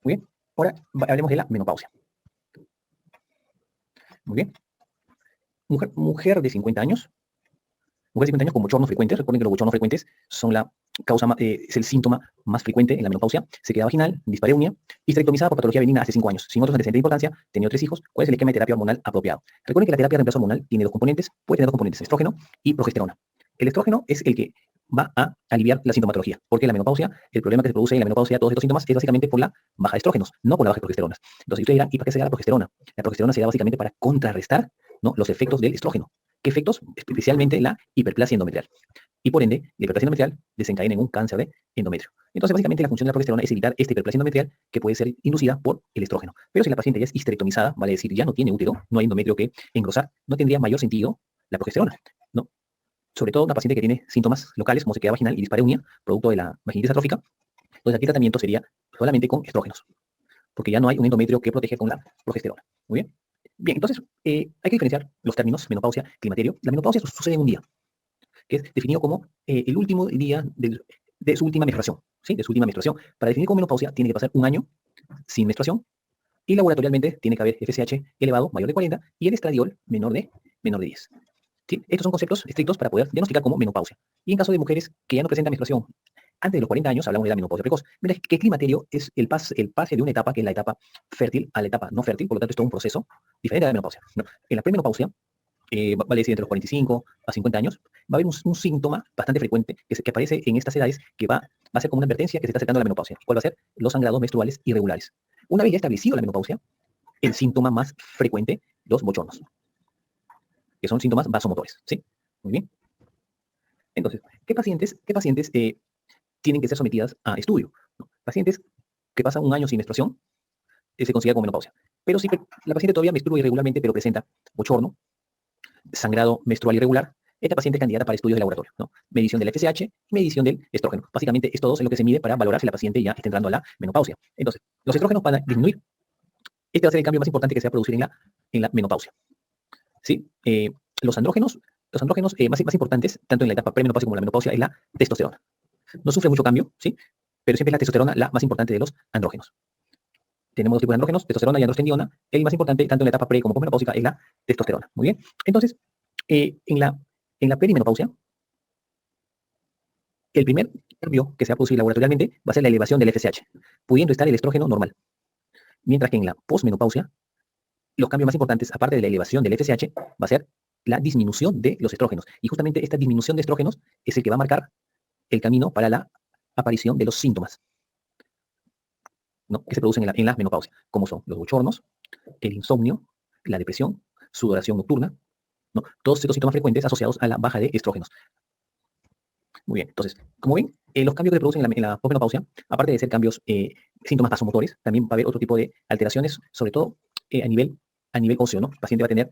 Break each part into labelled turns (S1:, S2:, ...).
S1: Muy bien. Ahora hablemos de la menopausia. Muy bien. Mujer de 50 años. Mujeres de 50 años con bochornos frecuentes. Recuerden que los bochornos frecuentes son la causa, es el síntoma más frecuente en la menopausia. Sequedad vaginal, dispareunia, histerectomizada por patología benigna hace 5 años. Sin otros antecedentes de importancia, tenido 3 hijos. ¿Cuál es el esquema de terapia hormonal apropiado? Recuerden que la terapia de reemplazo hormonal tiene dos componentes. Puede tener dos componentes, estrógeno y progesterona. El estrógeno es el que va a aliviar la sintomatología, porque la menopausia, el problema que se produce en la menopausia, todos estos síntomas, es básicamente por la baja de estrógenos, no por la baja de progesteronas. Entonces ustedes dirán, ¿y para qué se da la progesterona? La progesterona se da básicamente para contrarrestar, ¿no?, los efectos del estrógeno. ¿Qué efectos? Especialmente la hiperplasia endometrial. Y por ende, la hiperplasia endometrial desencadena en un cáncer de endometrio. Entonces, básicamente, la función de la progesterona es evitar esta hiperplasia endometrial que puede ser inducida por el estrógeno. Pero si la paciente ya es histerectomizada, vale decir, ya no tiene útero, no hay endometrio que engrosar, no tendría mayor sentido la progesterona, ¿no? Sobre todo una paciente que tiene síntomas locales como sequedad vaginal y dispareunia, producto de la vaginitis atrófica. Entonces, aquí el tratamiento sería solamente con estrógenos, porque ya no hay un endometrio que protege con la progesterona. Muy bien. Bien, entonces, hay que diferenciar los términos menopausia, climaterio. La menopausia sucede en un día, que es definido como el último día de su última menstruación, ¿sí? De su última menstruación. Para definir como menopausia, tiene que pasar un año sin menstruación y laboratorialmente tiene que haber FSH elevado, mayor de 40, y el estradiol menor de 10. ¿Sí? Estos son conceptos estrictos para poder diagnosticar como menopausia. Y en caso de mujeres que ya no presentan menstruación antes de los 40 años, hablamos de la menopausia precoz. Mira que el climaterio es el pase de una etapa, que es la etapa fértil, a la etapa no fértil, por lo tanto es todo un proceso diferente a la menopausia, ¿no? En la premenopausia, vale decir entre los 45 a 50 años, va a haber un síntoma bastante frecuente que aparece en estas edades que va a ser como una advertencia que se está acercando a la menopausia. ¿Cuál va a ser? Los sangrados menstruales irregulares. Una vez ya establecido la menopausia, el síntoma más frecuente, los bochornos, que son síntomas vasomotores, ¿sí? Muy bien. Entonces, ¿qué pacientes tienen que ser sometidas a estudio? ¿No? Pacientes que pasan un año sin menstruación se considera como menopausia. Pero si la paciente todavía menstrua irregularmente, pero presenta bochorno, sangrado menstrual irregular, esta paciente es candidata para estudios de laboratorio, ¿no? Medición del FSH y medición del estrógeno. Básicamente, esto dos es lo que se mide para valorar si la paciente ya está entrando a la menopausia. Entonces, los estrógenos van a disminuir. Este va a ser el cambio más importante que se va a producir en la menopausia, ¿sí? Los andrógenos, más importantes, tanto en la etapa premenopausia como en la menopausia, es la testosterona. No sufre mucho cambio, ¿sí? Pero siempre es la testosterona la más importante de los andrógenos. Tenemos dos tipos de andrógenos, testosterona y androstendiona. El más importante, tanto en la etapa pre como posmenopáusica, es la testosterona. Muy bien. Entonces, en la perimenopausia, el primer cambio que se va a producir laboratorialmente va a ser la elevación del FSH, pudiendo estar el estrógeno normal. Mientras que en la posmenopausia, los cambios más importantes, aparte de la elevación del FSH, va a ser la disminución de los estrógenos. Y justamente esta disminución de estrógenos es el que va a marcar el camino para la aparición de los síntomas, ¿no?, que se producen en la menopausia, como son los bochornos, el insomnio, la depresión, sudoración nocturna, ¿no? Todos estos síntomas frecuentes asociados a la baja de estrógenos. Muy bien, entonces, como ven, los cambios que se producen en la posmenopausia, aparte de ser cambios, síntomas vasomotores, también va a haber otro tipo de alteraciones, sobre todo a nivel óseo, ¿no? El paciente va a tener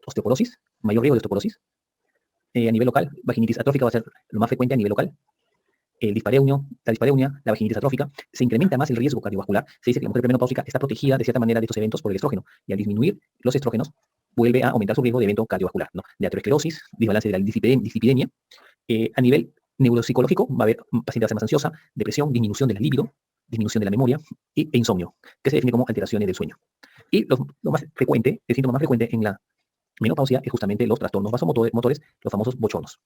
S1: osteoporosis, mayor riesgo de osteoporosis. A nivel local, vaginitis atrófica va a ser lo más frecuente a nivel local. La dispareunia, la vaginitis atrófica, se incrementa más el riesgo cardiovascular. Se dice que la mujer premenopáusica está protegida de cierta manera de estos eventos por el estrógeno, y al disminuir los estrógenos, vuelve a aumentar su riesgo de evento cardiovascular, ¿no?, de aterosclerosis, desbalance de la dislipidemia. A nivel neuropsicológico, va a haber paciente va a ser más ansiosa, depresión, disminución de la libido, disminución de la memoria e insomnio, que se define como alteraciones del sueño. Y lo más frecuente, el síntoma más frecuente en la menopausia es justamente los trastornos vasomotores, los famosos bochornos.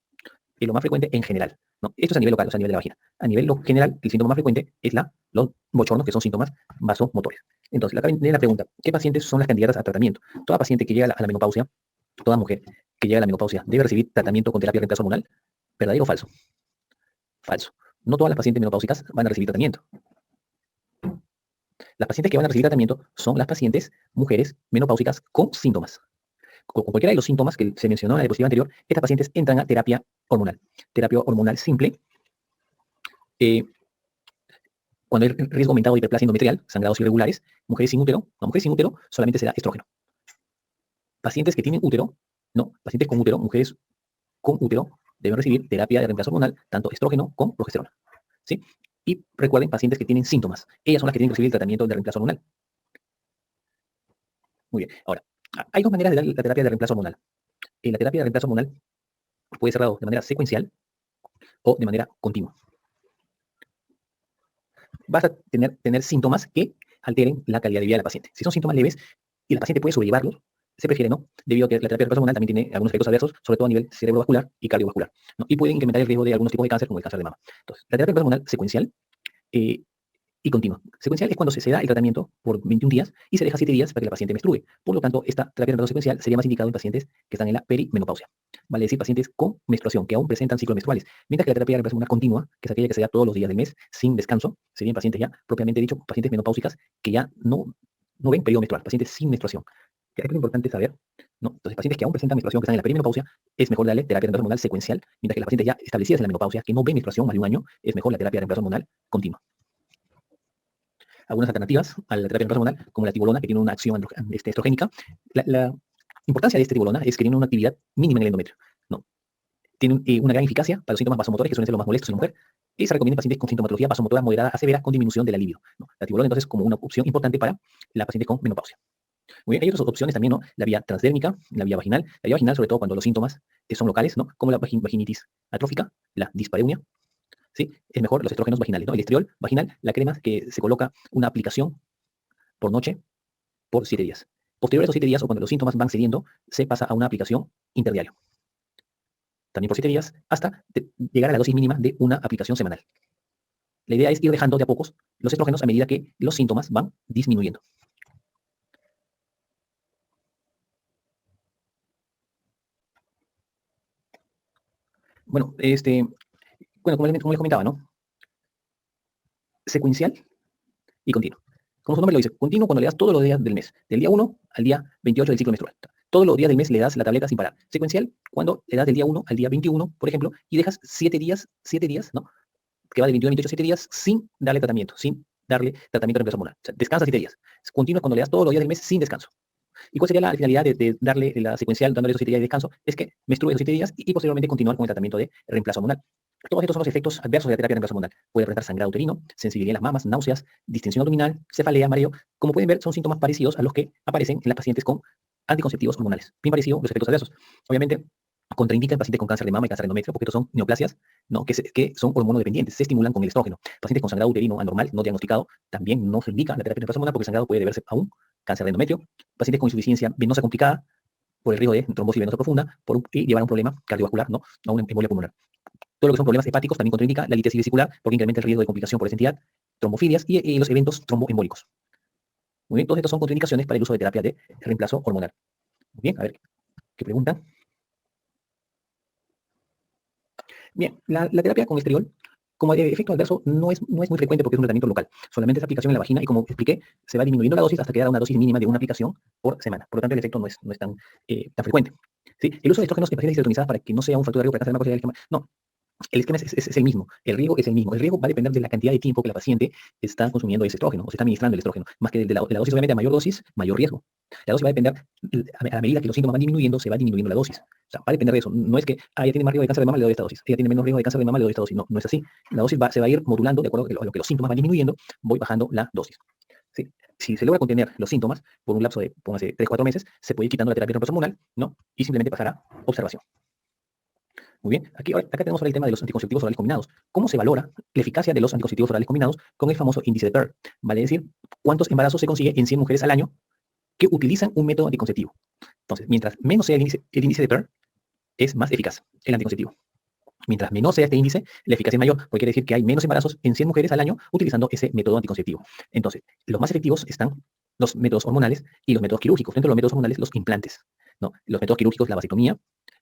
S1: Es lo más frecuente en general, ¿no? Esto es a nivel local, o sea, a nivel de la vagina. A nivel general, el síntoma más frecuente es los bochornos, que son síntomas vasomotores. Entonces, acá viene la pregunta: ¿qué pacientes son las candidatas a tratamiento? Toda paciente que llega a la menopausia, toda mujer que llega a la menopausia, debe recibir tratamiento con terapia de reemplazo hormonal. ¿Verdadero o falso? Falso. No todas las pacientes menopáusicas van a recibir tratamiento. Las pacientes que van a recibir tratamiento son las pacientes mujeres menopáusicas con síntomas. Con cualquiera de los síntomas que se mencionó en la diapositiva anterior, estas pacientes entran a terapia hormonal. Terapia hormonal simple, cuando hay riesgo aumentado de hiperplasia endometrial, sangrados irregulares, mujeres sin útero, no, mujeres sin útero solamente se da estrógeno. Pacientes que tienen útero, no, pacientes con útero, mujeres con útero, deben recibir terapia de reemplazo hormonal, tanto estrógeno como progesterona, ¿sí? Y recuerden, pacientes que tienen síntomas, ellas son las que tienen que recibir el tratamiento de reemplazo hormonal. Muy bien, ahora, hay dos maneras de dar la terapia de reemplazo hormonal. La terapia de reemplazo hormonal puede ser dado de manera secuencial o de manera continua. Vas a tener síntomas que alteren la calidad de vida de la paciente. Si son síntomas leves y la paciente puede sobrellevarlos, se prefiere no, debido a que la terapia de reemplazo hormonal también tiene algunos efectos adversos, sobre todo a nivel cerebrovascular y cardiovascular, ¿no? Y pueden incrementar el riesgo de algunos tipos de cáncer, como el cáncer de mama. Entonces, la terapia de reemplazo hormonal secuencial eh, y continua. Secuencial es cuando se da el tratamiento por 21 días y se deja 7 días para que la paciente menstrue. Por lo tanto, esta terapia de reemplazo secuencial sería más indicado en pacientes que están en la perimenopausia. Vale decir, pacientes con menstruación, que aún presentan ciclos menstruales. Mientras que la terapia de reemplazo hormonal continua, que es aquella que se da todos los días del mes, sin descanso, serían pacientes ya, propiamente dicho, pacientes menopáusicas, que ya no ven periodo menstrual, pacientes sin menstruación. Que es importante saber, ¿no? Entonces, pacientes que aún presentan menstruación, que están en la perimenopausia, es mejor darle terapia de reemplazo hormonal secuencial, mientras que las pacientes ya establecidas en la menopausia, que no ven menstruación más de un año, es mejor la terapia de reemplazo hormonal continua. Algunas alternativas a la terapia de reemplazo hormonal, como la tibolona, que tiene una acción estrogénica. La importancia de esta tibolona es que tiene una actividad mínima en el endometrio, ¿no? Tiene una gran eficacia para los síntomas vasomotores, que suelen ser los más molestos en la mujer, y se recomienda en pacientes con sintomatología vasomotora moderada a severa con disminución de la libido, ¿no? La tibolona, entonces, como una opción importante para la paciente con menopausia. Muy bien, hay otras opciones también, ¿no? La vía transdérmica, la vía vaginal. La vía vaginal, sobre todo cuando los síntomas son locales, ¿no? Como la vaginitis atrófica, la dispareunia, ¿sí? Es mejor los estrógenos vaginales, ¿no? El estriol vaginal, la crema que se coloca una aplicación por noche por 7 días. Posterior a esos 7 días, o cuando los síntomas van cediendo, se pasa a una aplicación interdiario. También por 7 días, hasta llegar a la dosis mínima de una aplicación semanal. La idea es ir dejando de a pocos los estrógenos a medida que los síntomas van disminuyendo. Bueno, como les comentaba, ¿no? Secuencial y continuo. Como su nombre lo dice, continuo cuando le das todos los días del mes, del día 1 al día 28 del ciclo menstrual. Todos los días del mes le das la tableta sin parar. Secuencial, cuando le das del día 1 al día 21, por ejemplo, y dejas 7 días, ¿no? Que va de 21 a 28, 7 días sin darle tratamiento, sin darle tratamiento de reemplazo hormonal. O sea, descansa 7 días. Continúa cuando le das todos los días del mes sin descanso. ¿Y cuál sería la finalidad de darle la secuencial, dándole esos 7 días de descanso? Es que menstrue esos 7 días y posteriormente continuar con el tratamiento de reemplazo hormonal. Todos estos son los efectos adversos de la terapia de reemplazo hormonal. Puede presentar sangrado uterino, sensibilidad en las mamas, náuseas, distensión abdominal, cefalea, mareo. Como pueden ver, son síntomas parecidos a los que aparecen en las pacientes con anticonceptivos hormonales. Bien parecido los efectos adversos. Obviamente, contraindica en pacientes con cáncer de mama y cáncer de endometrio, porque estos son neoplasias, ¿no? que son hormonodependientes, se estimulan con el estrógeno. Pacientes con sangrado uterino anormal, no diagnosticado, también no se indica la terapia de reemplazo hormonal porque el sangrado puede deberse a un cáncer de endometrio. Pacientes con insuficiencia venosa complicada, por el riesgo de trombosis venosa profunda, y llevar a un problema cardiovascular, ¿no? A una embolia pulmonar. Todo lo que son problemas hepáticos también contraindica la litiasis vesicular porque incrementa el riesgo de complicación por esa entidad, trombofilias y los eventos tromboembólicos. Muy bien, todos estos son contraindicaciones para el uso de terapia de reemplazo hormonal. Muy bien, a ver, ¿qué pregunta? Bien, la terapia con estriol, como efecto adverso, no es muy frecuente porque es un tratamiento local. Solamente es aplicación en la vagina y, como expliqué, se va disminuyendo la dosis hasta quedar a una dosis mínima de una aplicación por semana. Por lo tanto, el efecto no es tan frecuente. ¿Sí? El uso de estrógenos en pacientes histerectomizadas para que no sea un factor de riesgo para cáncer de mama, no, el esquema es el mismo, el riesgo es el mismo. El riesgo va a depender de la cantidad de tiempo que la paciente está consumiendo ese estrógeno o se está administrando el estrógeno, más que de la dosis. Obviamente, a mayor dosis, mayor riesgo. La dosis va a depender, a medida que los síntomas van disminuyendo, se va disminuyendo la dosis. O sea, va a depender de eso. No es que ella tiene más riesgo de cáncer de mama, le doy esta dosis. Ella tiene menos riesgo de cáncer de mama, le doy esta dosis. No, no es así. La dosis se va a ir modulando de acuerdo a lo que los síntomas van disminuyendo, voy bajando la dosis. ¿Sí? Si se logra contener los síntomas por un lapso de, póngase, 3-4 meses, se puede ir quitando la terapia de reemplazo hormonal, ¿no? Y simplemente pasar a observación. Muy bien, acá tenemos ahora el tema de los anticonceptivos orales combinados. ¿Cómo se valora la eficacia de los anticonceptivos orales combinados con el famoso índice de Pearl? Vale decir, ¿cuántos embarazos se consigue en 100 mujeres al año que utilizan un método anticonceptivo? Entonces, mientras menos sea el índice de Pearl, es más eficaz el anticonceptivo. Mientras menor sea este índice, la eficacia es mayor, porque quiere decir que hay menos embarazos en 100 mujeres al año utilizando ese método anticonceptivo. Entonces, los más efectivos están los métodos hormonales y los métodos quirúrgicos. Dentro de los métodos hormonales, los implantes, ¿no? Los métodos quirúrgicos, la vasectomía,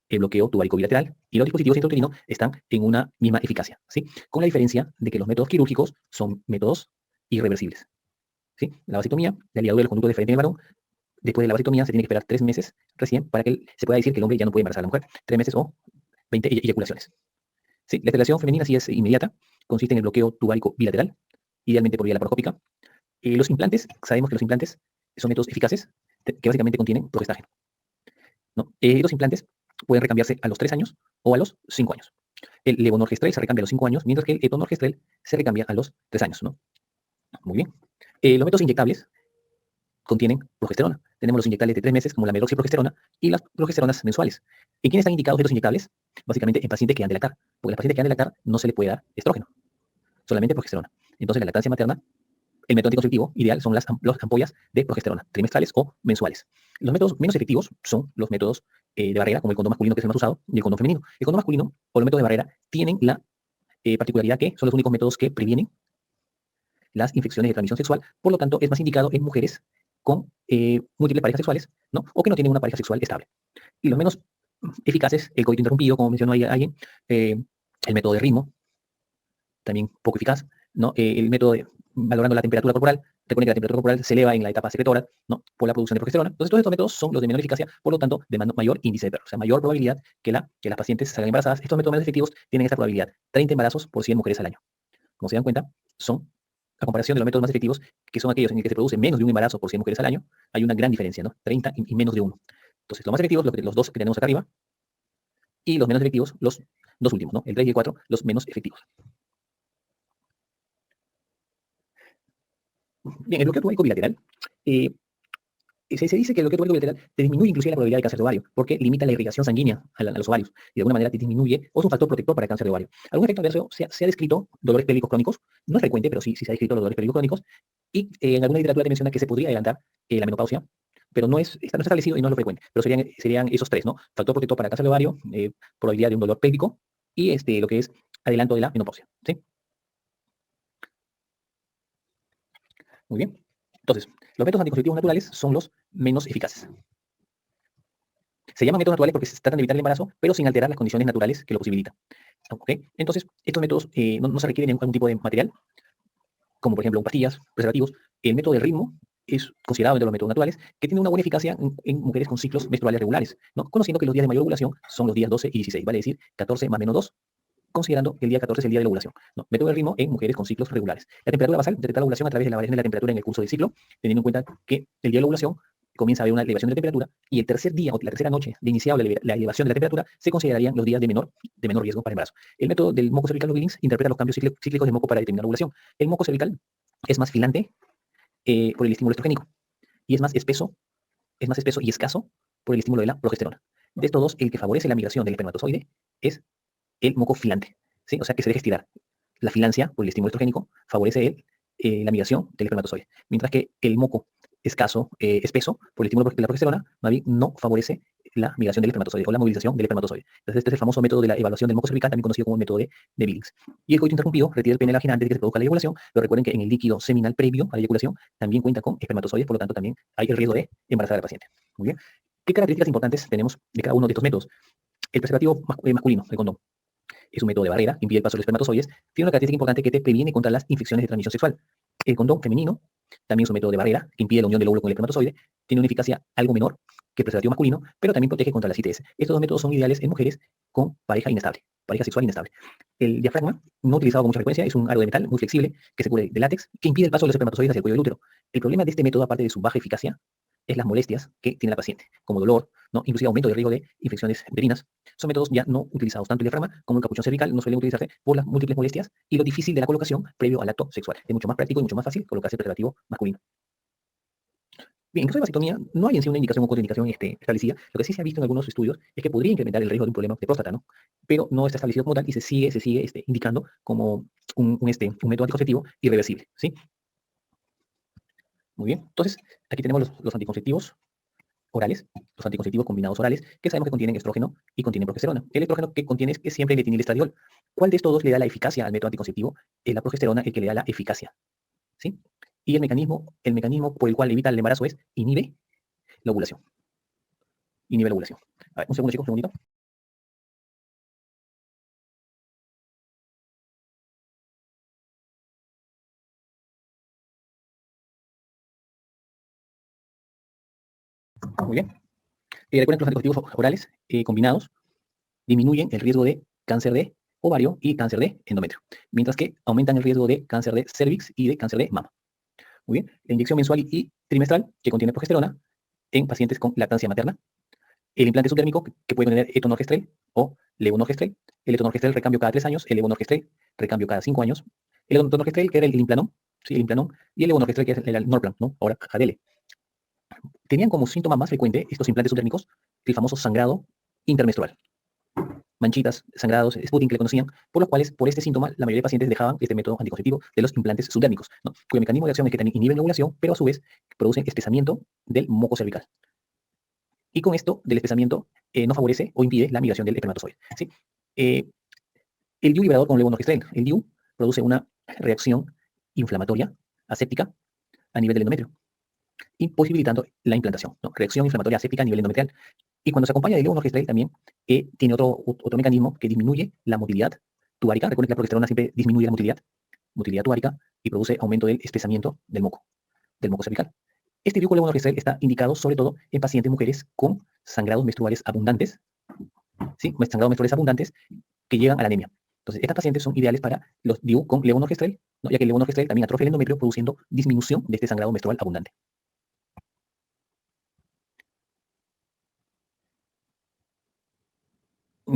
S1: el bloqueo tubaríco bilateral y los dispositivos intrauterinos están en una misma eficacia, ¿sí? Con la diferencia de que los métodos quirúrgicos son métodos irreversibles, ¿sí? La vasectomía, la ligadura de los conductos diferentes en el varón, después de la vasectomía se tiene que esperar 3 meses recién para que se pueda decir que el hombre ya no puede embarazar a la mujer. 3 meses o 20 eyaculaciones. ¿Sí? La esterilización femenina sí es inmediata, consiste en el bloqueo tubaríco bilateral, idealmente por vía laparoscópica. Los implantes, sabemos que los implantes son métodos eficaces que básicamente contienen progestágeno, ¿no? Los implantes pueden recambiarse a los 3 años o a los 5 años. El levonorgestrel se recambia a los 5 años, mientras que el etonorgestrel se recambia a los 3 años, ¿no? Muy bien. Los métodos inyectables contienen progesterona. Tenemos los inyectables de 3 meses, como la medroxiprogesterona, y las progesteronas mensuales. ¿En quiénes están indicados estos inyectables? Básicamente en pacientes que han de lactar, porque a las pacientes que han de lactar no se le puede dar estrógeno, solamente progesterona. Entonces, la lactancia materna el método anticonceptivo ideal son las ampollas de progesterona, trimestrales o mensuales. Los métodos menos efectivos son los métodos de barrera, como el condón masculino, que es el más usado, y el condón femenino. El condón masculino o los métodos de barrera tienen la particularidad que son los únicos métodos que previenen las infecciones de transmisión sexual, por lo tanto es más indicado en mujeres con múltiples parejas sexuales, ¿no? O que no tienen una pareja sexual estable. Y los menos eficaces, el coito interrumpido, como mencionó ahí alguien, el método de ritmo, también poco eficaz, ¿no? El método de valorando la temperatura corporal. Recuerden que la temperatura corporal se eleva en la etapa secretora, ¿no? Por la producción de progesterona. Entonces, todos estos métodos son los de menor eficacia, por lo tanto, de mayor índice de perro. O sea, mayor probabilidad que las pacientes salgan embarazadas. Estos métodos menos efectivos tienen esta probabilidad: 30 embarazos por 100 mujeres al año. Como se dan cuenta, son, a comparación de los métodos más efectivos, que son aquellos en los que se produce menos de un embarazo por 100 mujeres al año, hay una gran diferencia, ¿no? 30 y menos de 1. Entonces, los más efectivos, los dos que tenemos acá arriba, y los menos efectivos, los dos últimos, ¿no? El 3 y el 4, los menos efectivos. Bien, el bloqueo tubálico bilateral. Se dice que el bloqueo tubálico bilateral te disminuye inclusive la probabilidad de cáncer de ovario, porque limita la irrigación sanguínea a los ovarios, y de alguna manera te disminuye, o es un factor protector para el cáncer de ovario. Algún efecto adverso se ha descrito dolores pélvicos crónicos, no es frecuente, pero sí se ha descrito los dolores pélvicos crónicos, y en alguna literatura te menciona que se podría adelantar la menopausia, pero no está establecido y no es lo frecuente, pero serían esos tres, ¿no? Factor protector para el cáncer de ovario, probabilidad de un dolor pélvico, y lo que es adelanto de la menopausia, ¿sí? Muy bien. Entonces, los métodos anticonceptivos naturales son los menos eficaces. Se llaman métodos naturales porque se tratan de evitar el embarazo, pero sin alterar las condiciones naturales que lo posibilitan. ¿Okay? Entonces, estos métodos no se requieren algún tipo de material, como por ejemplo pastillas, preservativos. El método de ritmo es considerado entre los métodos naturales, que tiene una buena eficacia en mujeres con ciclos menstruales regulares, ¿no? Conociendo que los días de mayor ovulación son los días 12 y 16, vale decir 14 más menos 2, considerando que el día 14 es el día de la ovulación. ¿No? Método de ritmo en mujeres con ciclos regulares. La temperatura basal detecta la ovulación a través de la variación de la temperatura en el curso del ciclo, teniendo en cuenta que el día de la ovulación comienza a haber una elevación de la temperatura, y el tercer día o la tercera noche de iniciado la elevación de la temperatura se considerarían los días de menor riesgo para embarazo. El método del moco cervical o Billings interpreta los cambios cíclicos del moco para determinar la ovulación. El moco cervical es más filante por el estímulo estrogénico, y es más espeso y escaso por el estímulo de la progesterona. De estos dos, el que favorece la migración del espermatozoide es el moco filante, ¿sí? O sea, que se deje estirar. La filancia, por el estímulo estrogénico, favorece la migración del espermatozoide, mientras que el moco escaso, espeso, por el estímulo de la progesterona, no favorece la migración del espermatozoide o la movilización del espermatozoide. Entonces, este es el famoso método de la evaluación del moco cervical, también conocido como el método de Billings. Y el coito interrumpido retira el pene de la vagina antes de que se produzca la eyaculación, pero recuerden que en el líquido seminal previo a la eyaculación también cuenta con espermatozoides, por lo tanto también hay el riesgo de embarazar a la paciente. Muy bien. ¿Qué características importantes tenemos de cada uno de estos métodos? El preservativo masculino, el condón, es un método de barrera, impide el paso de los espermatozoides, tiene una característica importante que te previene contra las infecciones de transmisión sexual. El condón femenino también es un método de barrera que impide la unión del óvulo con el espermatozoide, tiene una eficacia algo menor que el preservativo masculino, pero también protege contra las ITS. Estos dos métodos son ideales en mujeres con pareja inestable, pareja sexual inestable. El diafragma, no utilizado con mucha frecuencia, es un aro de metal muy flexible que se cubre de látex, que impide el paso de los espermatozoides hacia el cuello del útero. El problema de este método, aparte de su baja eficacia, es las molestias que tiene la paciente, como dolor, ¿no? Inclusive aumento de riesgo de infecciones uterinas. Son métodos ya no utilizados. Tanto el diafragma como el capuchón cervical no suelen utilizarse por las múltiples molestias y lo difícil de la colocación previo al acto sexual. Es mucho más práctico y mucho más fácil colocarse el preservativo masculino. Bien, en caso de vasectomía, no hay en sí una indicación o contraindicación establecida. Lo que sí se ha visto en algunos estudios es que podría incrementar el riesgo de un problema de próstata, ¿no? Pero no está establecido como tal y se sigue indicando como un método anticonceptivo irreversible, ¿sí? Muy bien. Entonces, aquí tenemos los anticonceptivos orales, los anticonceptivos combinados orales, que sabemos que contienen estrógeno y contienen progesterona. El estrógeno que contiene es siempre el etilenilestradiol. ¿Cuál de estos dos le da la eficacia al método anticonceptivo? Es la progesterona el que le da la eficacia, ¿sí? Y el mecanismo por el cual evita el embarazo es inhibe la ovulación. Inhibe la ovulación. A ver, un segundo, chicos, un segundito. Muy bien. Recuerden que los anticonceptivos orales combinados disminuyen el riesgo de cáncer de ovario y cáncer de endometrio, mientras que aumentan el riesgo de cáncer de cervix y de cáncer de mama. Muy bien. La inyección mensual y trimestral que contiene progesterona en pacientes con lactancia materna. El implante subdérmico que puede tener etonorgestrel o levonorgestrel. El etonorgestrel recambio cada 3 años, el levonorgestrel recambio cada 5 años. El etonorgestrel que era el implanon, ¿sí? El implanon, y el levonorgestrel que es el Norplan, ¿no? Ahora Jadele. Tenían como síntoma más frecuente estos implantes subdérmicos el famoso sangrado intermenstrual. manchitas, sangrados, spotting que le conocían, por los cuales, por este síntoma, la mayoría de pacientes dejaban este método anticonceptivo de los implantes subdérmicos, ¿no? Cuyo mecanismo de acción es que también inhiben la ovulación, pero a su vez producen espesamiento del moco cervical. Y con esto del espesamiento no favorece o impide la migración del espermatozoide, ¿sí? El DIU liberador con levonorgestrel. El DIU produce una reacción inflamatoria aséptica a nivel del endometrio, imposibilitando la implantación, ¿no? Reacción inflamatoria aséptica a nivel endometrial. Y cuando se acompaña de levonorgestrel también tiene otro mecanismo que disminuye la motilidad tubárica. Recuerden que la progesterona siempre disminuye la motilidad tubárica y produce aumento del espesamiento del moco cervical. Este DIU con levonorgestrel está indicado sobre todo en pacientes mujeres con sangrados menstruales abundantes, ¿sí? Sangrados menstruales abundantes que llegan a la anemia. Entonces, estas pacientes son ideales para los DIU con levonorgestrel, ¿no? Ya que el levonorgestrel también atrofia el endometrio produciendo disminución de este sangrado menstrual abundante.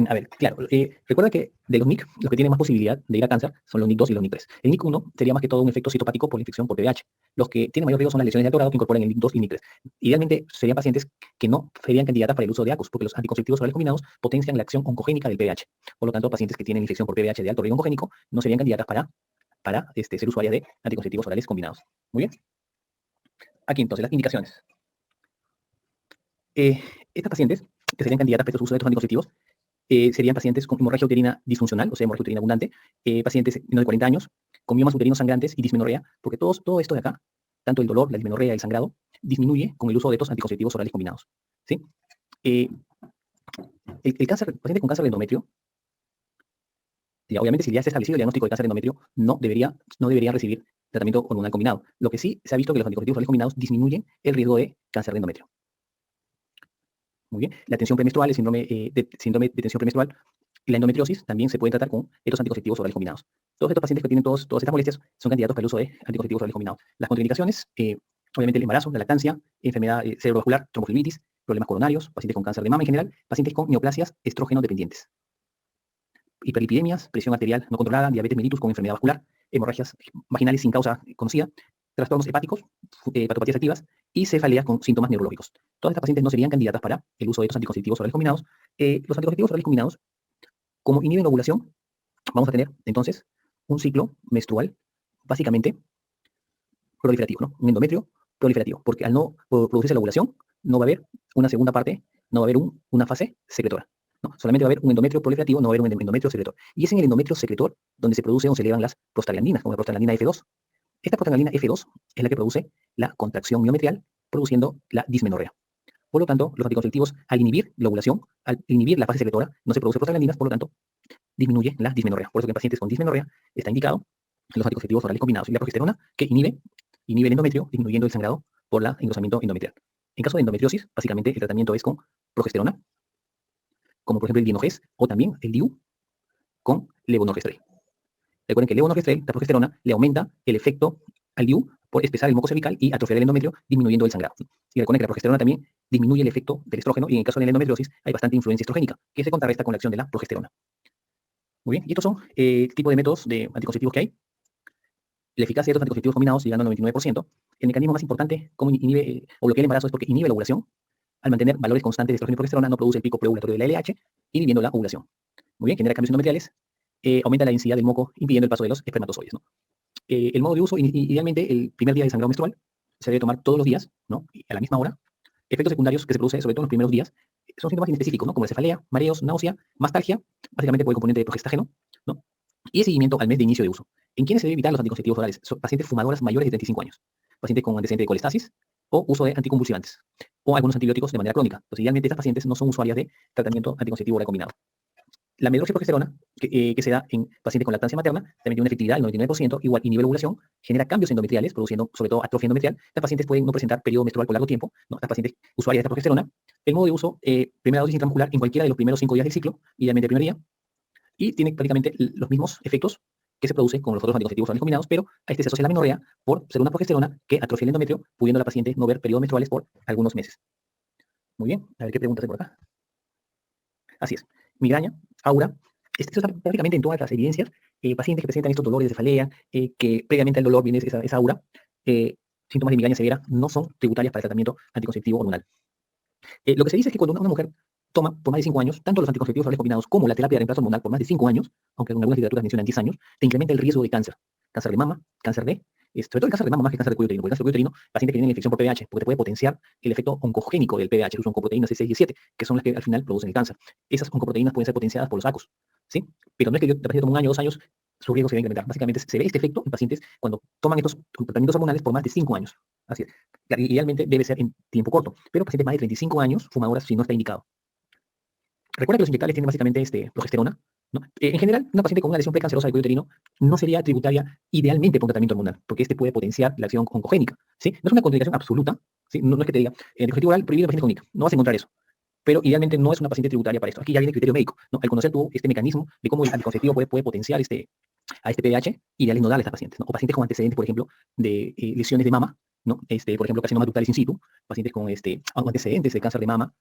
S1: A ver, claro, recuerda que de los NIC, los que tienen más posibilidad de ir a cáncer son los NIC2 y los NIC3. El NIC1 sería más que todo un efecto citopático por infección por VIH. Los que tienen mayor riesgo son las lesiones de alto grado que incorporan el NIC2 y NIC3. Idealmente serían pacientes que no serían candidatas para el uso de ACUS, porque los anticonceptivos orales combinados potencian la acción oncogénica del VIH. Por lo tanto, pacientes que tienen infección por VIH de alto riesgo oncogénico no serían candidatas para ser usuarias de anticonceptivos orales combinados. Muy bien. Aquí entonces las indicaciones. Estas pacientes que serían candidatas para el uso de estos anticonceptivos serían pacientes con hemorragia uterina disfuncional, o sea, hemorragia uterina abundante, pacientes menores de 40 años, con miomas uterinos sangrantes y dismenorrea, porque todo esto de acá, tanto el dolor, la dismenorrea, el sangrado, disminuye con el uso de estos anticonceptivos orales combinados. ¿Sí? El cáncer, pacientes con cáncer de endometrio, obviamente si ya se ha establecido el diagnóstico de cáncer de endometrio, no debería recibir tratamiento hormonal combinado. Lo que sí se ha visto que los anticonceptivos orales combinados disminuyen el riesgo de cáncer de endometrio. Muy bien. La tensión premenstrual, el síndrome de tensión premenstrual, y la endometriosis también se pueden tratar con estos anticonceptivos orales combinados. Todos estos pacientes que tienen todas estas molestias son candidatos para el uso de anticonceptivos orales combinados. Las contraindicaciones, obviamente el embarazo, la lactancia, enfermedad cerebrovascular, tromboflebitis, problemas coronarios, pacientes con cáncer de mama en general, pacientes con neoplasias estrógeno dependientes, hiperlipidemias, presión arterial no controlada, diabetes mellitus con enfermedad vascular, hemorragias vaginales sin causa conocida, trastornos hepáticos, hepatopatías activas y cefaleas con síntomas neurológicos. Todas estas pacientes no serían candidatas para el uso de estos anticonceptivos orales combinados. Los anticonceptivos orales combinados, como inhiben la ovulación, vamos a tener entonces un ciclo menstrual básicamente proliferativo, ¿no? Un endometrio proliferativo, porque al no producirse la ovulación, no va a haber una segunda parte, no va a haber una fase secretora. ¿No? Solamente va a haber un endometrio proliferativo, no va a haber un endometrio secretor. Y es en el endometrio secretor donde se producen o se elevan las prostaglandinas, como la prostaglandina F2. Esta prostaglandina F2 es la que produce la contracción miometrial, produciendo la dismenorrea. Por lo tanto, los anticonceptivos, al inhibir la ovulación, al inhibir la fase secretora, no se produce prostaglandinas, por lo tanto, disminuye la dismenorrea. Por eso que en pacientes con dismenorrea está indicado los anticonceptivos orales combinados y la progesterona que inhibe el endometrio, disminuyendo el sangrado por el engrosamiento endometrial. En caso de endometriosis, básicamente el tratamiento es con progesterona, como por ejemplo el Dienogest o también el DIU con levonorgestrel. Recuerden que el levonorgestrel, la progesterona, le aumenta el efecto al DIU por espesar el moco cervical y atrofiar el endometrio, disminuyendo el sangrado. Y recuerden que la progesterona también disminuye el efecto del estrógeno y en el caso de la endometriosis hay bastante influencia estrogénica que se contrarresta con la acción de la progesterona. Muy bien, y estos son el tipo de métodos de anticonceptivos que hay. La eficacia de estos anticonceptivos combinados llegando al 99%. El mecanismo más importante, cómo inhibe o bloquea el embarazo, es porque inhibe la ovulación. Al mantener valores constantes de estrógeno y progesterona, no produce el pico preovulatorio de la LH, inhibiendo la ovulación. Muy bien, genera cambios endometriales, aumenta la densidad del moco, impidiendo el paso de los espermatozoides, ¿no? El modo de uso, idealmente, el primer día de sangrado menstrual, se debe tomar todos los días, ¿no? Y a la misma hora. Efectos secundarios que se producen, sobre todo en los primeros días, son síntomas inespecíficos, ¿no? Como la cefalea, mareos, náusea, mastalgia, básicamente por el componente de progestágeno, ¿no? Y el seguimiento al mes de inicio de uso. ¿En quiénes se debe evitar los anticonceptivos orales? Son pacientes fumadoras mayores de 35 años, pacientes con antecedente de colestasis o uso de anticonvulsivantes o algunos antibióticos de manera crónica. Entonces, idealmente, estas pacientes no son usuarias de tratamiento anticonceptivo oral combinado. La medroxiprogesterona, que se da en pacientes con lactancia materna, también tiene una efectividad del 99%, igual inhibe la ovulación, genera cambios endometriales, produciendo sobre todo atrofia endometrial. Las pacientes pueden no presentar periodo menstrual por largo tiempo, ¿no? Las pacientes usuarias de esta progesterona. El modo de uso, primera dosis intramuscular en cualquiera de los primeros 5 días del ciclo, idealmente el primer día, y tiene prácticamente los mismos efectos que se producen con los otros anticonceptivos orales combinados, pero a este se asocia la menorrea por ser una progesterona que atrofia el endometrio, pudiendo la paciente no ver periodos menstruales por algunos meses. Muy bien, a ver qué preguntas hay por acá. Así es. Migraña, aura. Esto está prácticamente en todas las evidencias. Pacientes que presentan estos dolores de cefalea, que previamente al dolor viene esa aura, síntomas de migraña severa, no son tributarias para el tratamiento anticonceptivo hormonal. Lo que se dice es que cuando una mujer toma por más de 5 años, tanto los anticonceptivos orales combinados como la terapia de reemplazo hormonal por más de 5 años, aunque en algunas literaturas mencionan 10 años, te incrementa el riesgo de cáncer. Cáncer de mama, cáncer de, sobre todo el cáncer de mama más que cáncer de cuello uterino, porque el cáncer de cuello uterino, pacientes que tienen infección por PVH, porque te puede potenciar el efecto oncogénico del PVH, que son oncoproteínas C6 y 7, que son las que al final producen el cáncer. Esas oncoproteínas pueden ser potenciadas por los ACOs, ¿sí? Pero no es que la paciente toma un año, 2 años, su riesgo se va a incrementar. Básicamente se ve este efecto en pacientes cuando toman estos tratamientos hormonales por más de 5 años. Así es. Idealmente debe ser en tiempo corto, pero pacientes más de 35 años, fumadoras, si no está indicado. Recuerda que los inyectables tienen básicamente progesterona, ¿no? En general, una paciente con una lesión precancerosa del cuello uterino no sería tributaria idealmente por un tratamiento hormonal, porque puede potenciar la acción oncogénica, ¿sí? No es una contraindicación absoluta, ¿sí? No es que te diga, anticonceptivo oral prohibido en paciente con NIC, no vas a encontrar eso. Pero idealmente no es una paciente tributaria para esto. Aquí ya viene el criterio médico, ¿no? Al conocer tú este mecanismo de cómo el anticonceptivo puede potenciar a este PDH, ideal es no darle a estas pacientes, ¿no? O pacientes con antecedentes, por ejemplo, de lesiones de mama, ¿no? Por ejemplo, carcinomas ductales in situ, pacientes con antecedentes de cáncer de mama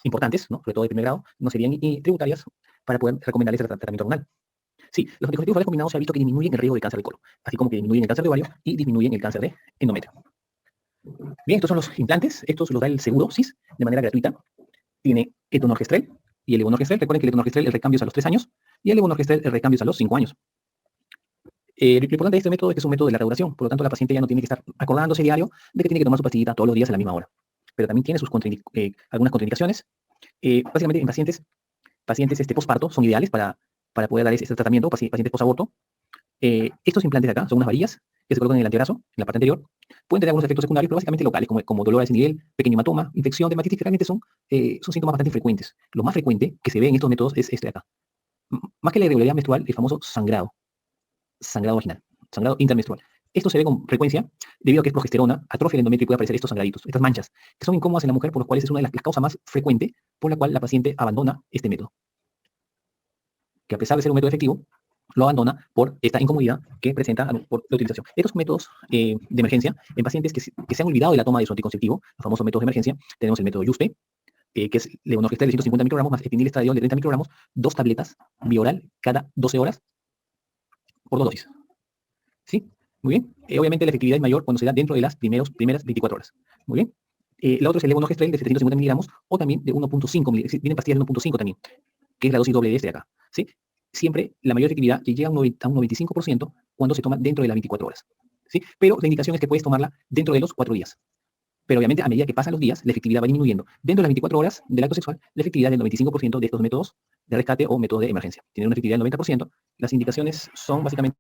S1: importantes, ¿no? Sobre todo de primer grado, no serían tributarias para poder recomendarles el tratamiento hormonal. Sí, los anticonceptivos orales combinados se ha visto que disminuyen el riesgo de cáncer de colon, así como que disminuyen el cáncer de ovario y disminuyen el cáncer de endometrio. Bien, estos son los implantes, estos los da el seguro SIS de manera gratuita. Tiene etonorgestrel y el levonorgestrel. Recuerden que el etonorgestrel el recambio es a los 3 años y el levonorgestrel el recambio es a los 5 años. Lo importante de este método es que es un método de larga duración, por lo tanto la paciente ya no tiene que estar acordándose diario de que tiene que tomar su pastillita todos los días a la misma hora. Pero también tiene algunas contraindicaciones. Básicamente en pacientes posparto son ideales para poder dar este tratamiento, pacientes posaborto. Estos implantes de acá son unas varillas que se colocan en el antebrazo, en la parte anterior. Pueden tener algunos efectos secundarios, pero básicamente locales, como dolor a ese nivel, pequeño hematoma, infección, dermatitis, que realmente son síntomas bastante frecuentes. Lo más frecuente que se ve en estos métodos es este de acá. Más que la irregularidad menstrual, el famoso sangrado vaginal, sangrado intermenstrual. Esto se ve con frecuencia debido a que es progesterona, atrofia el endometrio y puede aparecer estos sangraditos, estas manchas, que son incómodas en la mujer, por lo cual es una de las causas más frecuentes por la cual la paciente abandona este método. Que a pesar de ser un método efectivo, lo abandona por esta incomodidad que presenta por la utilización. Estos métodos de emergencia en pacientes que se han olvidado de la toma de su anticonceptivo, los famosos métodos de emergencia, tenemos el método YUSPE, que es levonorgestrel de 150 microgramos más etinilestradiol de 30 microgramos, 2 tabletas bioral cada 12 horas por 2 dosis. ¿Sí? Muy bien. Obviamente la efectividad es mayor cuando se da dentro de las primeras 24 horas. Muy bien. La otra es el levonorgestrel de 750 miligramos o también de 1.5 miligramos. Vienen pastillas de 1.5 también, que es la dosis doble de este de acá. ¿Sí? Siempre la mayor efectividad llega a un 95% cuando se toma dentro de las 24 horas. ¿Sí? Pero la indicación es que puedes tomarla dentro de los 4 días. Pero obviamente a medida que pasan los días, la efectividad va disminuyendo. Dentro de las 24 horas del acto sexual, la efectividad del 95% de estos métodos de rescate o métodos de emergencia. Tienen una efectividad del 90%. Las indicaciones son básicamente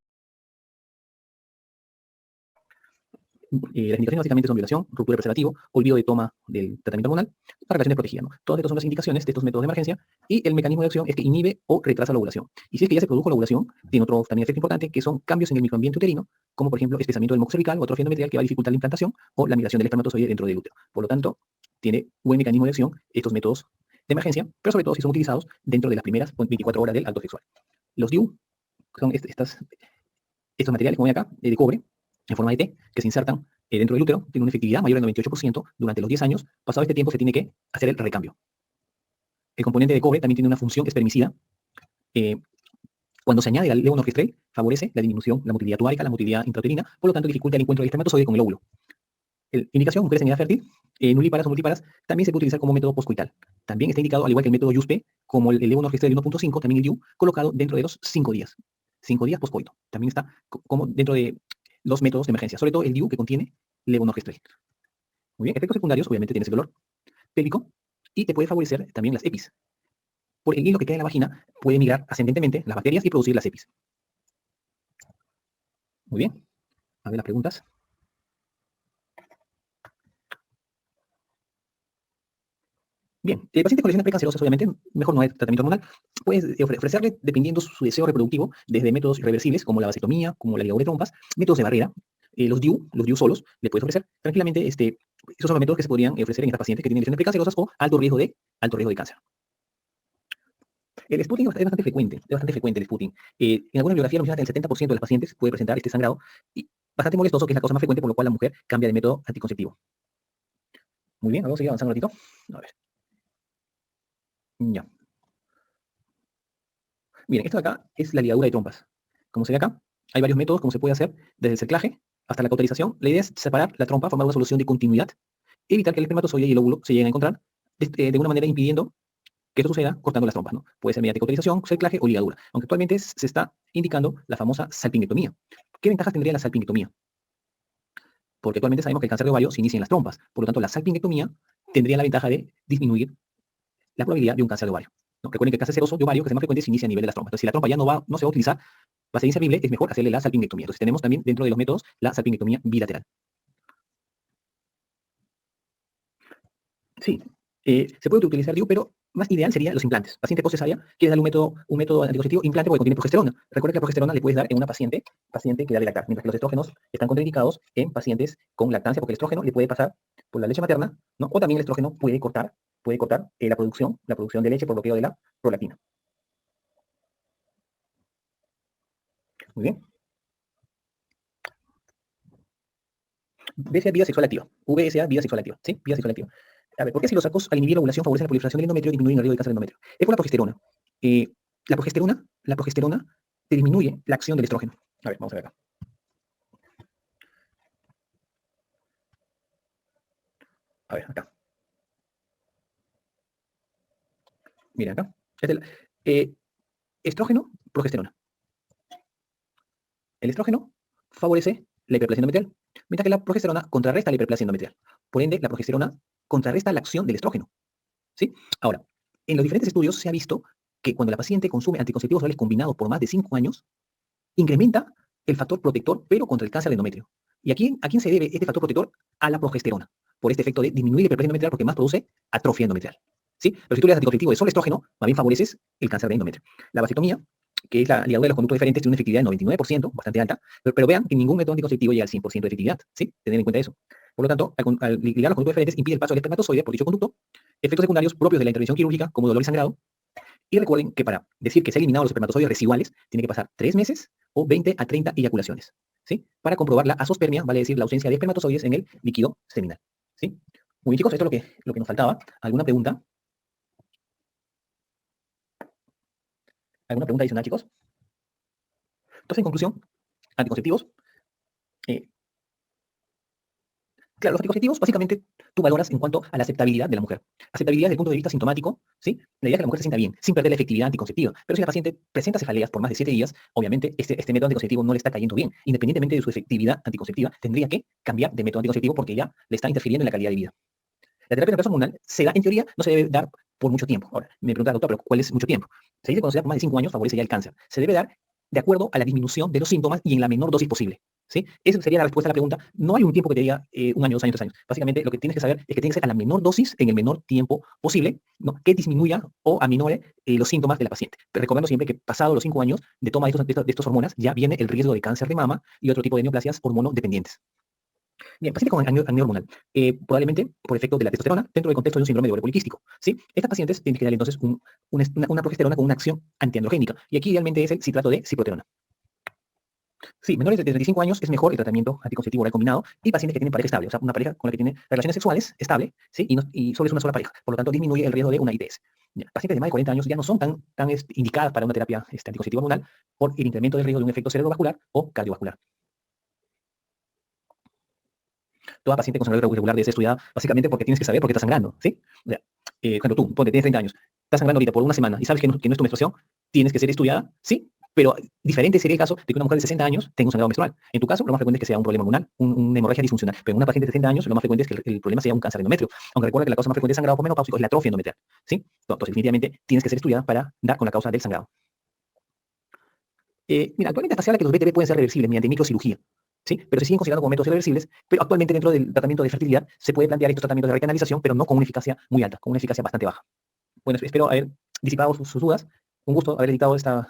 S1: las indicaciones básicamente son violación, ruptura de preservativo, olvido de toma del tratamiento hormonal para relaciones protegidas, ¿no? Todas estas son las indicaciones de estos métodos de emergencia y el mecanismo de acción es que inhibe o retrasa la ovulación. Y si es que ya se produjo la ovulación, tiene otro también efecto importante que son cambios en el microambiente uterino, como por ejemplo espesamiento del moco cervical o atrofia endometrial que va a dificultar la implantación o la migración del espermatozoide dentro del útero. Por lo tanto, tiene buen mecanismo de acción estos métodos de emergencia, pero sobre todo si son utilizados dentro de las primeras 24 horas del acto sexual. Los DIU son estos materiales, como ven acá, de cobre, en forma de T, que se insertan dentro del útero, tiene una efectividad mayor del 98% durante los 10 años. Pasado este tiempo se tiene que hacer el recambio. El componente de cobre también tiene una función espermicida. Cuando se añade al levonorgestrel, favorece la disminución, la motilidad tuárica, la motilidad intrauterina, por lo tanto dificulta el encuentro del espermatozoide con el óvulo. Indicación, mujeres en edad fértil, nulíparas o multíparas, también se puede utilizar como método postcoital. También está indicado, al igual que el método YUSPE, como el levonorgestrel de 1.5, también el DIU, colocado dentro de los 5 días. 5 días postcoito. También está como dentro de los métodos de emergencia, sobre todo el DIU que contiene levonorgestrel. Muy bien, efectos secundarios, obviamente tienes el dolor pélvico y te puede favorecer también las EPIs. Por el hilo que queda en la vagina puede migrar ascendentemente las bacterias y producir las EPIs. Muy bien, a ver las preguntas. Bien, pacientes con lesiones precancerosas, obviamente, mejor no hay tratamiento hormonal. Puedes ofrecerle, dependiendo su deseo reproductivo, desde métodos irreversibles, como la vasectomía, como la ligadura de trompas, métodos de barrera, los DIU solos, le puedes ofrecer tranquilamente, esos son los métodos que se podrían ofrecer en estas pacientes que tienen lesiones precancerosas o alto riesgo de cáncer. El spotting es bastante frecuente el spotting. En alguna biografía menciona que el 70% de los pacientes puede presentar este sangrado y bastante molestoso, que es la causa más frecuente por lo cual la mujer cambia de método anticonceptivo. Muy bien, vamos a seguir avanzando un ratito. A ver. Ya. Miren, esto de acá es la ligadura de trompas. Como se ve acá, hay varios métodos como se puede hacer, desde el cerclaje hasta la cauterización. La idea es separar la trompa, formar una solución de continuidad, evitar que el espermatozoide y el óvulo se lleguen a encontrar, de una manera impidiendo que esto suceda cortando las trompas, ¿no? Puede ser mediante cauterización, cerclaje o ligadura, aunque actualmente se está indicando la famosa salpingectomía. ¿Qué ventajas tendría la salpingectomía? Porque actualmente sabemos que el cáncer de ovario se inicia en las trompas, por lo tanto la salpingectomía tendría la ventaja de disminuir la probabilidad de un cáncer de ovario, ¿no? Recuerden que el cáncer seroso de ovario, que es el más frecuente, se inicia a nivel de las trompas. Entonces, si la trompa ya no se va a utilizar, va a ser inservible, es mejor hacerle la salpingectomía. Entonces tenemos también dentro de los métodos la salpingectomía bilateral. Sí, se puede utilizar, digo, pero más ideal sería los implantes. Paciente post-cesárea, quieres darle un método anticonceptivo implante porque contiene progesterona. Recuerda que la progesterona le puedes dar en una paciente que da de lactar, mientras que los estrógenos están contraindicados en pacientes con lactancia, porque el estrógeno le puede pasar por la leche materna, ¿no? O también el estrógeno puede cortar la producción de leche por bloqueo de la prolactina. Muy bien. VSA, vida sexual activa. VSA, vida sexual activa. ¿Sí? Vida sexual activa. A ver, ¿por qué si los sacos al inhibir la ovulación favorecen la proliferación del endometrio y disminuyen el riesgo de cáncer de endometrio? Es por la progesterona. Eh, la progesterona te disminuye la acción del estrógeno. A ver, vamos a ver acá. A ver, acá. Mira acá. Eh, estrógeno, progesterona. El estrógeno favorece la hiperplasia endometrial, mientras que la progesterona contrarresta la hiperplasia endometrial. Por ende, la progesterona contrarresta la acción del estrógeno. ¿Sí? Ahora, en los diferentes estudios se ha visto que cuando la paciente consume anticonceptivos orales combinados por más de 5 años, incrementa el factor protector, pero contra el cáncer de endometrio. ¿Y a quién se debe este factor protector? A la progesterona, por este efecto de disminuir la hiperplasia endometrial porque más produce atrofia endometrial. ¿Sí? Pero si tú le das anticonceptivo de solo estrógeno, más bien favoreces el cáncer de endometrio. La vasectomía, que es la ligadura de los conductos diferentes, tiene una efectividad del 99%, bastante alta, pero vean que ningún método anticonceptivo llega al 100% de efectividad. ¿Sí? Tener en cuenta eso. Por lo tanto, al ligar los conductos diferentes impide el paso del espermatozoide por dicho conducto, efectos secundarios propios de la intervención quirúrgica, como dolor y sangrado. Y recuerden que para decir que se han eliminado los espermatozoides residuales, tiene que pasar 3 meses o 20 a 30 eyaculaciones. ¿Sí? Para comprobar la azospermia, vale decir la ausencia de espermatozoides en el líquido seminal. ¿Sí? Muy bien, chicos, esto es lo que nos faltaba. ¿Alguna pregunta? ¿Alguna pregunta adicional, chicos? Entonces, en conclusión, anticonceptivos. eh, Claro, los anticonceptivos, básicamente, tú valoras en cuanto a la aceptabilidad de la mujer. Aceptabilidad desde el punto de vista sintomático, ¿sí? La idea es que la mujer se sienta bien, sin perder la efectividad anticonceptiva. Pero si la paciente presenta cefaleas por más de 7 días, obviamente este método anticonceptivo no le está cayendo bien. Independientemente de su efectividad anticonceptiva, tendría que cambiar de método anticonceptivo porque ya le está interfiriendo en la calidad de vida. La terapia de reemplazo hormonal se da, en teoría, no se debe dar por mucho tiempo. Ahora, me pregunta la doctora, ¿pero cuál es mucho tiempo? Se dice que cuando se da por más de 5 años, favorece ya el cáncer. Se debe dar de acuerdo a la disminución de los síntomas y en la menor dosis posible. ¿Sí? Esa sería la respuesta a la pregunta. No hay un tiempo que te diga 1 año, 2 años, 3 años. Básicamente, lo que tienes que saber es que tiene que ser a la menor dosis en el menor tiempo posible, ¿no? Que disminuya o aminore los síntomas de la paciente. Te recomiendo siempre que pasado los 5 años de toma de estas hormonas, ya viene el riesgo de cáncer de mama y otro tipo de neoplasias hormonodependientes. Bien, paciente con acné hormonal, probablemente por efecto de la testosterona dentro del contexto de un síndrome de ovario poliquístico. ¿Sí? Estas pacientes tienen que darle entonces una progesterona con una acción antiandrogénica. Y aquí idealmente es el citrato de ciproterona. Sí, menores de 35 años es mejor el tratamiento anticonceptivo oral combinado y pacientes que tienen pareja estable, o sea, una pareja con la que tiene relaciones sexuales estable, ¿sí? Y solo es una sola pareja. Por lo tanto, disminuye el riesgo de una ITS. Ya, pacientes de más de 40 años ya no son tan indicadas para una terapia anticonceptiva hormonal por el incremento del riesgo de un efecto cerebrovascular o cardiovascular. Toda paciente con sangrado irregular debe ser estudiada básicamente porque tienes que saber por qué está sangrando, ¿sí? O sea, cuando tú, ponte, tienes 30 años, estás sangrando ahorita por una semana y sabes que no es tu menstruación, tienes que ser estudiada, sí, pero diferente sería el caso de que una mujer de 60 años tenga un sangrado menstrual. En tu caso, lo más frecuente es que sea un problema hormonal, una hemorragia disfuncional, pero en una paciente de 60 años, lo más frecuente es que el problema sea un cáncer de endometrio, aunque recuerda que la causa más frecuente de sangrado menopáusico es la atrofia endometrial, ¿sí? Entonces, definitivamente, tienes que ser estudiada para dar con la causa del sangrado. Mira, actualmente hasta se habla que los BTB pueden ser reversibles mediante microcirugía, ¿sí? Pero se siguen considerando como métodos irreversibles, pero actualmente dentro del tratamiento de fertilidad se puede plantear estos tratamientos de recanalización, pero no con una eficacia muy alta, con una eficacia bastante baja. Bueno, espero haber disipado sus dudas. Un gusto haber editado estas